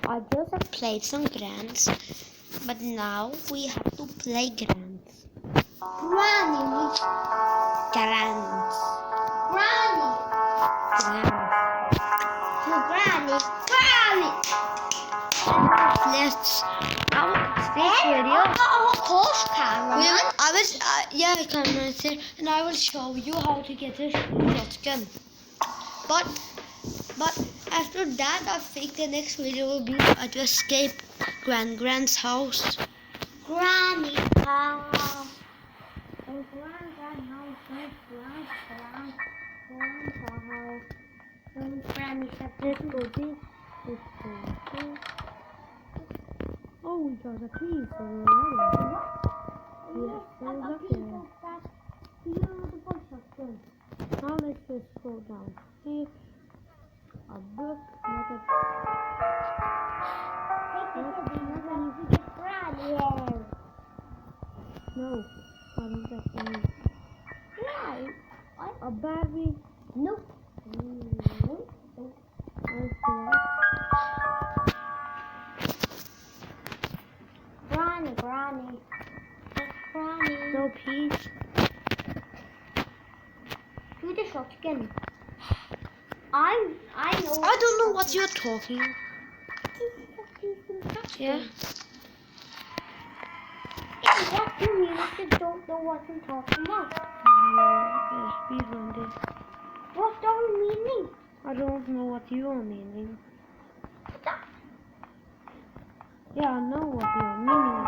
I just have played some granns, but now we have to play granns. Granny. Granns. Granny. Granns. Granny. Granny. Let's. This video. Of course, camera. Yeah, I can answer, and I will show you how to get a shotgun. But after that, I think the next video will be to escape Grann's house. Granny's house. Grann's house. Granny's house. Let's go this way. Oh, we got a piece already. Yes, there's up there. Beautiful shotgun. Now let's just go down here. A book, another. No, I don't think I need. No. A battery. Nope. Granny. No peace. Do the shotgun. I know. I don't know what you're talking. Yeah. What do you mean if you don't know what I'm talking about? Speed run this. What are you meaning? I don't know what you are meaning. Yeah, I know what you are meaning.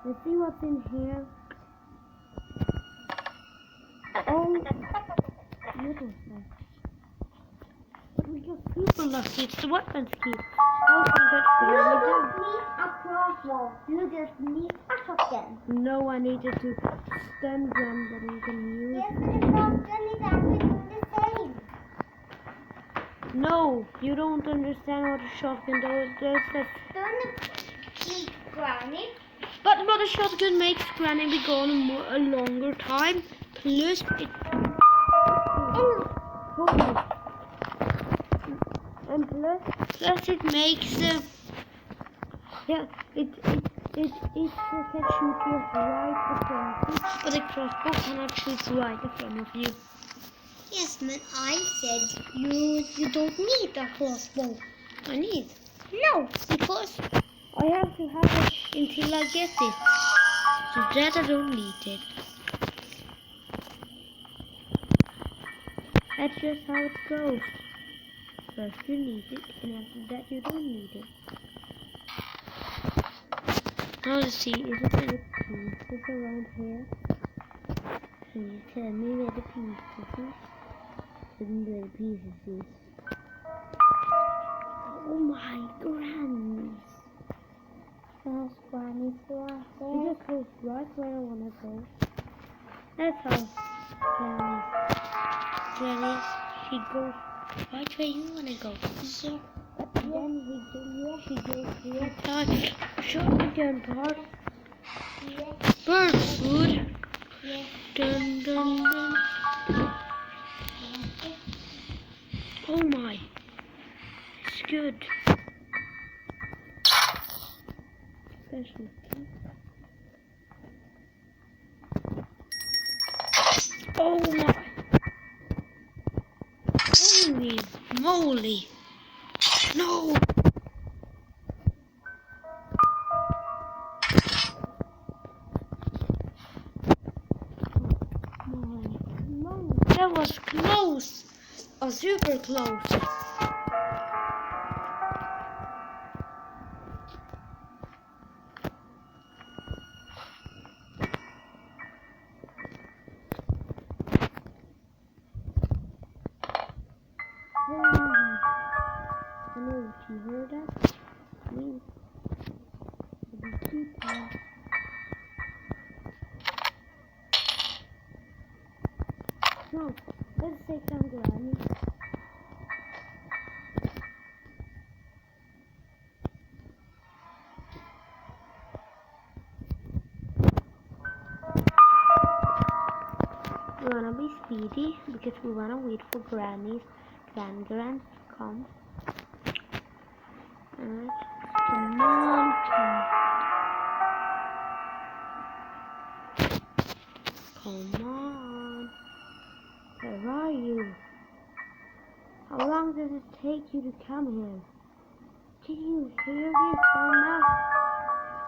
Let's see what's in here. Oh, little stuff. But we got super lucky. It's the weapons key. Oh, we got You really don't good. need a crossbow. You just need a shotgun. No, I needed to stun gun that we can use. Yes, but the shotgun is actually the same. No, you don't understand what a shotgun does. Don't keep Granny. But a shotgun makes Granny be gone a longer time. Plus it. And plus it makes it can shoot you right in front of you, but the crossbow cannot shoot right in front of you. Yes, man, I said you don't need a crossbow. I need. No, because I have to have it until I get it. So that I don't need it. That's just how it goes. First you need it, and after that you don't need it. Now let's see, is it any pieces around here? Can you tell me where the pieces is? Where the pieces is? Oh my grannies! there's Granny's right It there. just goes right where I wanna go. That's how Grannies, she goes right where you wanna go. Yeah, but then She goes here. Shotgun part. yeah, Bird food. yeah. Dun dun dun. Oh my. It's good. Special key. Oh my. Holy moly. No. That was close. Oh, super close. I know if you heard that. Me. No, let's take some Granny. We wanna be speedy because we wanna wait for Granny to come. Alright. Come on, come on. Where are you? How long does it take you to come here? Did you hear this or not?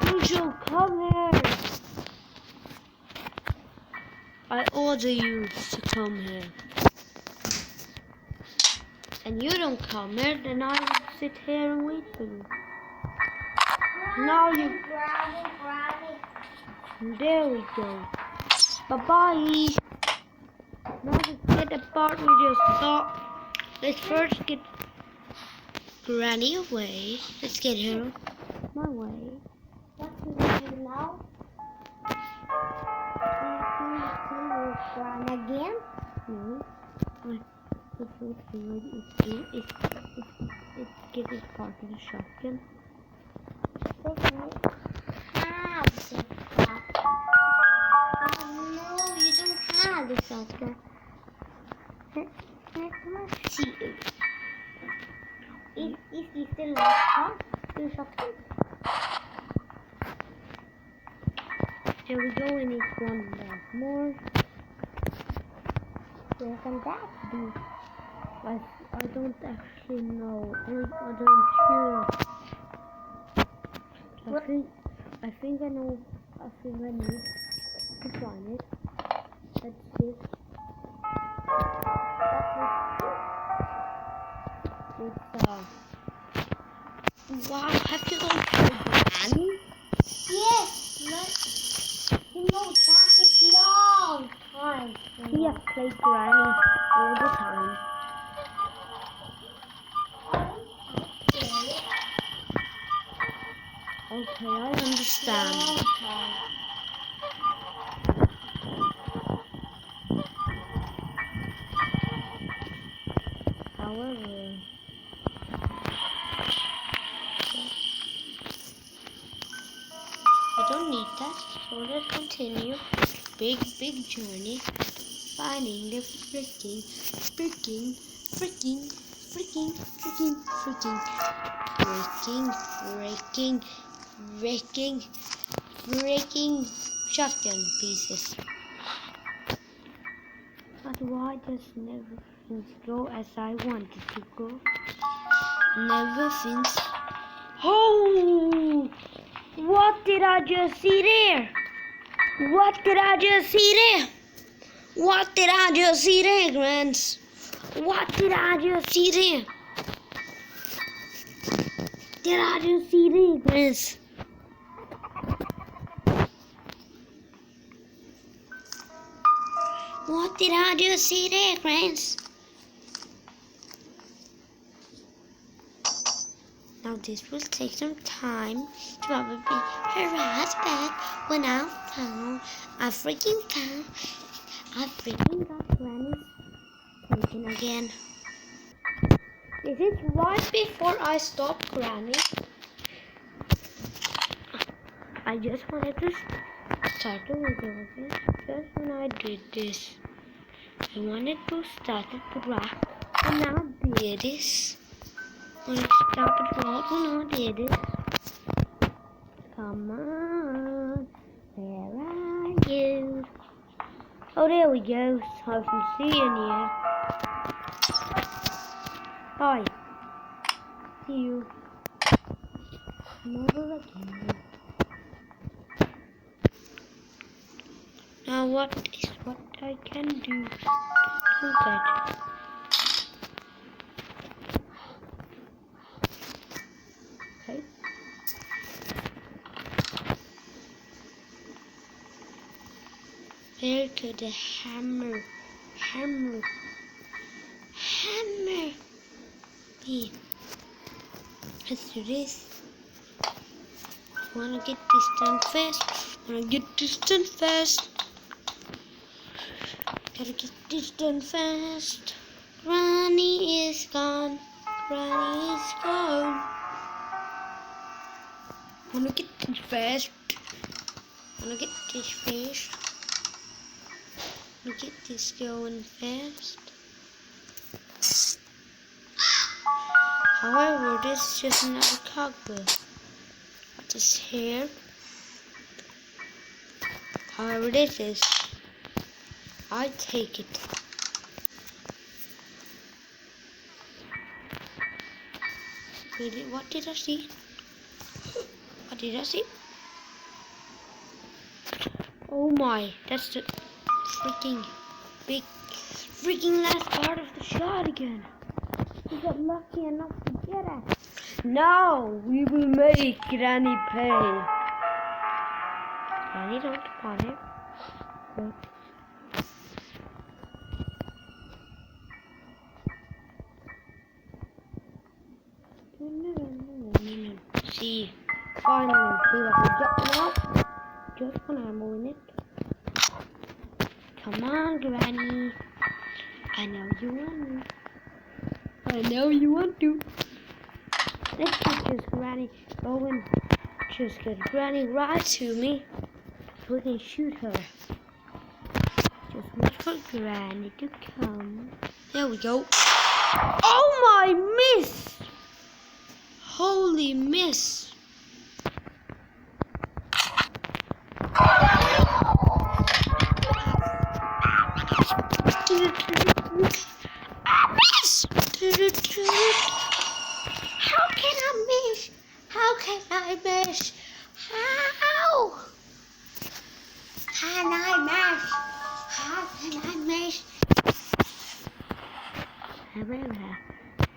You should come here. I order you to come here. And you don't come here, then I will sit here and wait for you. Now you... There we go. Bye-bye. Now let's get the part we just saw. Let's first get Granny away. Let's get her my way. What do we do now? Grann again? No. The first thing we do is get this part of the shotgun. Have the shotgun. Oh no, you don't have the shotgun. Let's see. Is this the last part? The shotgun? Here we go, we need one more. Where can that be? I don't actually know. I don't sure. I think I know. I think I need to find it. Let's see. It's wow, have you gone to Granny? Yes, but you know that is long time. He has played Granny all the time. Okay, I understand. However, I don't need that, so let's continue. Big journey. Finding the freaking shotgun pieces. But why does never things go as I wanted to go? Never things. Oh! What did I just see there? What did I just see there? What did I just see there, Granns? What did I just see there? Did I just see there, Granns? What did I just see there, Granns? Now this will take some time to probably harass back when I freaking got Granny's taken again. This is right before I stopped Granny. I just wanted to start the video again. Just when I did this, I wanted to start it right, and now I did this. When I stopped it right when I did it. Come on, where are you? Oh, there we go. I can see in here. Hi. See you. Never again. Now what is what I can do to that? Okay. Where could the hammer be? Let's do this. Wanna get this done fast. Gotta get this done fast. Granny is gone. Wanna get this fast. Wanna get this going fast. However, this is just another cogwheel. This here. However, this is. I take it. Really? What did I see? What did I see? Oh my, that's the freaking last part of the shot again. We got lucky enough to get it. Now we will make Granny pay. Granny don't want it. But see, finally we have to get now. Just when I'm moving it. Come on, Granny. I know you want. I know you want to. Let's just Granny going. Just get Granny right to me. So we can shoot her. Just wait for Granny to come. There we go. Oh my, miss! Holy miss! How can I miss? How can I miss? How can I miss? How can I miss?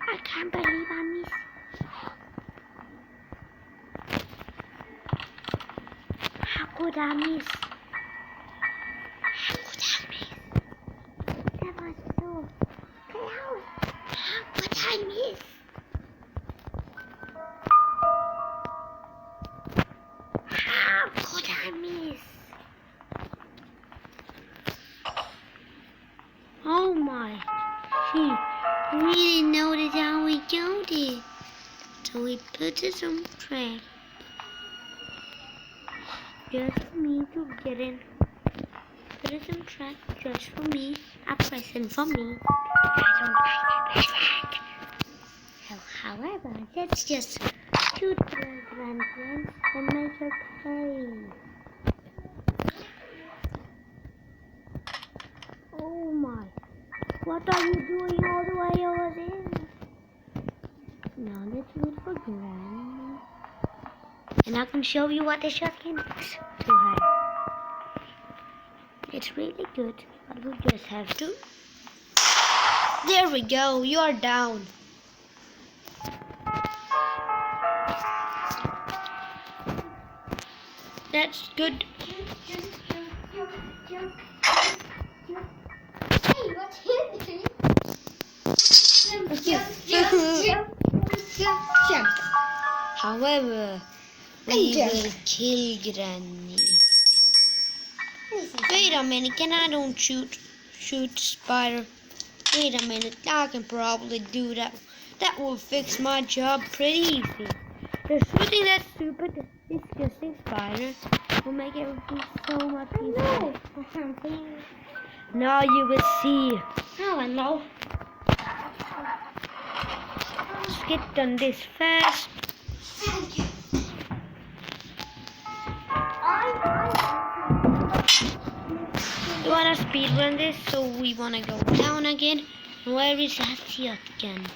I can't believe I missed. How could I miss? How could I miss? That was so close. How could I miss? How could I miss? Oh my, she really noticed how we do it. So we put it on track. Just for me to get in. Put it on track just for me. A present for me. I don't like that present. So, however, let's just shoot the grandparents and make her pay. Oh my. What are you doing all the way over there? Now let's wait for Granny. And I can show you what the shotgun does to her. It's really good, but we just have to. There we go, you are down. That's good. Hey, what's happening? However, we will kill Granny. Wait a minute, can I don't shoot spider? Wait a minute, I can probably do that. That will fix my job pretty easy. Just shooting that stupid, disgusting spider will make everything so much easier. Now you will see. How I know? Let's get done this fast. You wanna speedrun this, so we wanna go down again. Where is that shotgun?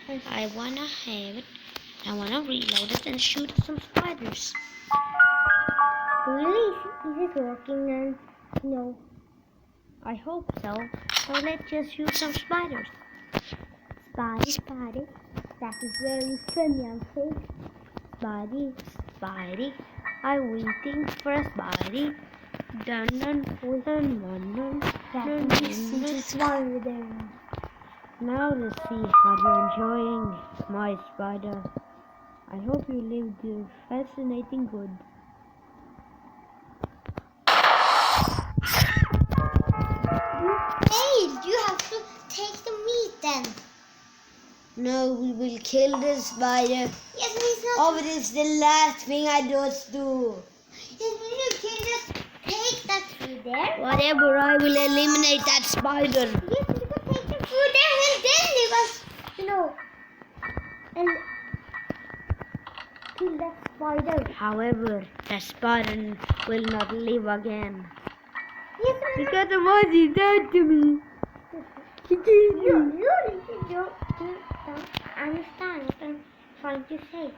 I wanna have it. I wanna reload it and shoot some spiders. Really? Is it working then? No. I hope so. So let's just shoot some spiders. Spidey. That is very funny, I think. Spidey. I'm waiting for a Spidey. Dun dun dun dun dun dun dun. Just one there. Now let's see. Are you enjoying my spider? I hope you lived your fascinating good. Hey, you have to take the meat then. No, we will kill the spider. Yes, but it's not. Oh, it is the last thing I just do. Yes, but you can just take that food there. Whatever, I will eliminate that spider. Yes, but you can take the food there and then leave us. and kill that spider. However, the spider will not live again. Yes, Because of what he did to me. He killed me. you don't understand what I'm trying to say.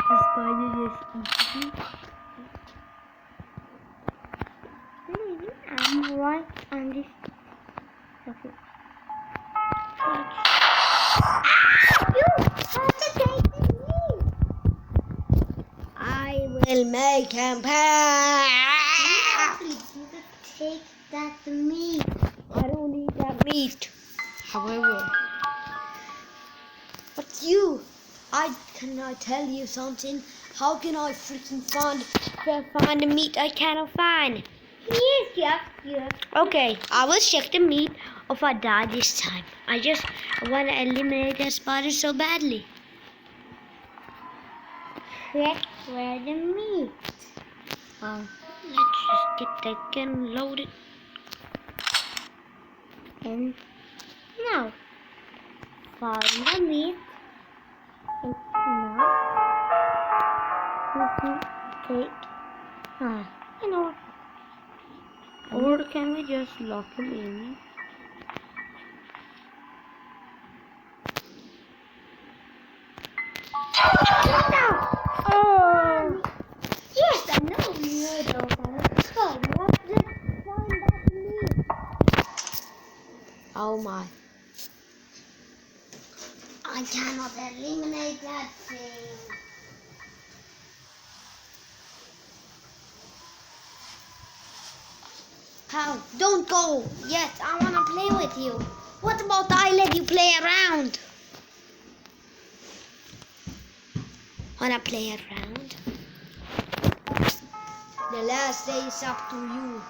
The spider just eats me. Maybe I'm right on this. Okay. You have to take me. I will make him pay. You take that meat. I don't need that meat. However, but you, can I tell you something? How can I freaking find the meat I cannot find? Yes. Okay, I will check the meat if I die this time. I want to eliminate that spider so badly. Check where the meat. Let's just get that gun loaded. And now, find the meat. And now, we can take, you know, Or can we just lock him in? Oh! yes, I know you don't want to go. Let's just find that meat. Oh my. I cannot eliminate that thing. How? Don't go! Yes, I want to play with you. What about I let you play around? Wanna play around? The last day is up to you.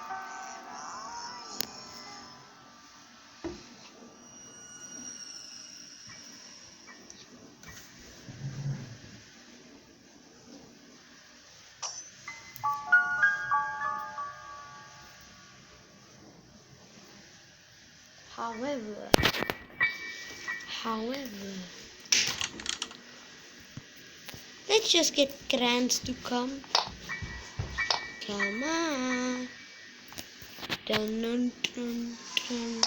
However, let's just get Granns to come. Come on. Dun, dun, dun, dun.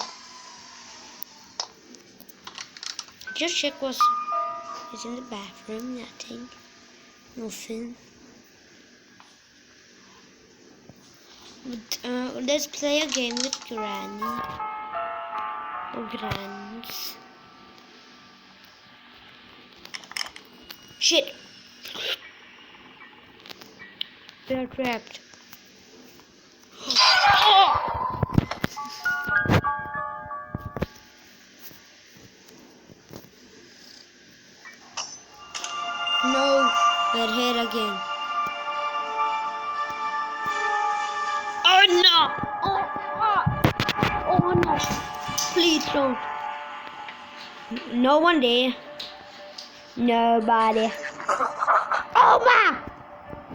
Just check what's in the bathroom. Nothing. Nothing. But, let's play a game with Granny. Or Granns. Shit! We are trapped. No, we're here again. Oh no! Oh no! Please don't. No one there. Nobody. Oh my!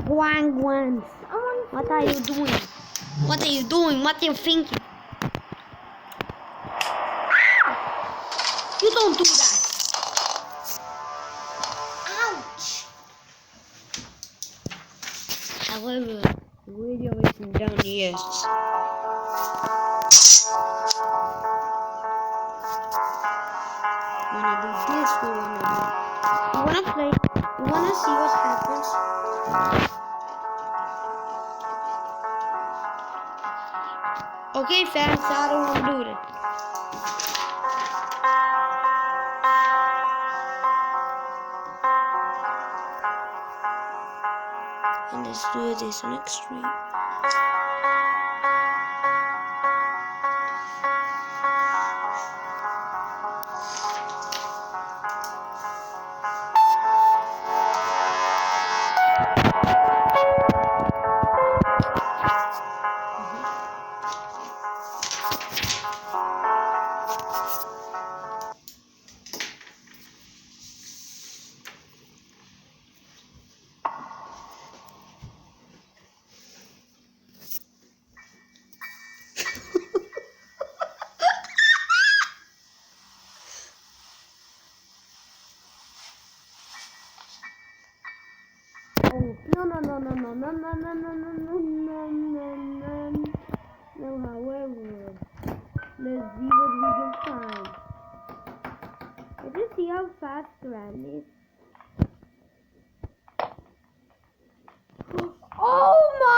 Guan. What are you doing? What are you doing? What are you thinking? You don't do that. Ouch! However, the video isn't done yet. We wanna do this, we wanna play, we wanna see what happens. Okay, fans, I don't wanna do it. And let's do this on extreme. No, no, no, no, no, no, no, no, no, no, no, no, no, no. No, however, let's see what we can find. Let's just see how fast Grann is. Oh my!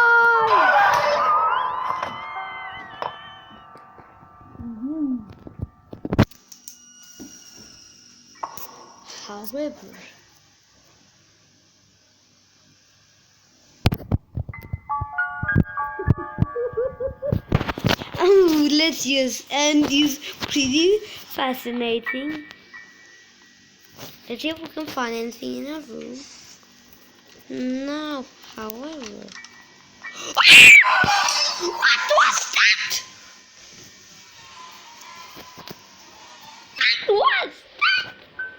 However, oh, let's use pretty fascinating. Let's see if we can find anything in our room. No, however. What was that?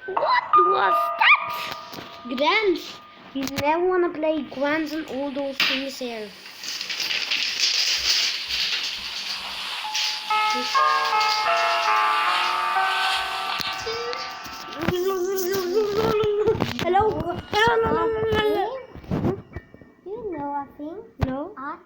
What was that? Grann. You never want to play granns and all those things here. Hello? Hello? You know a thing? No? A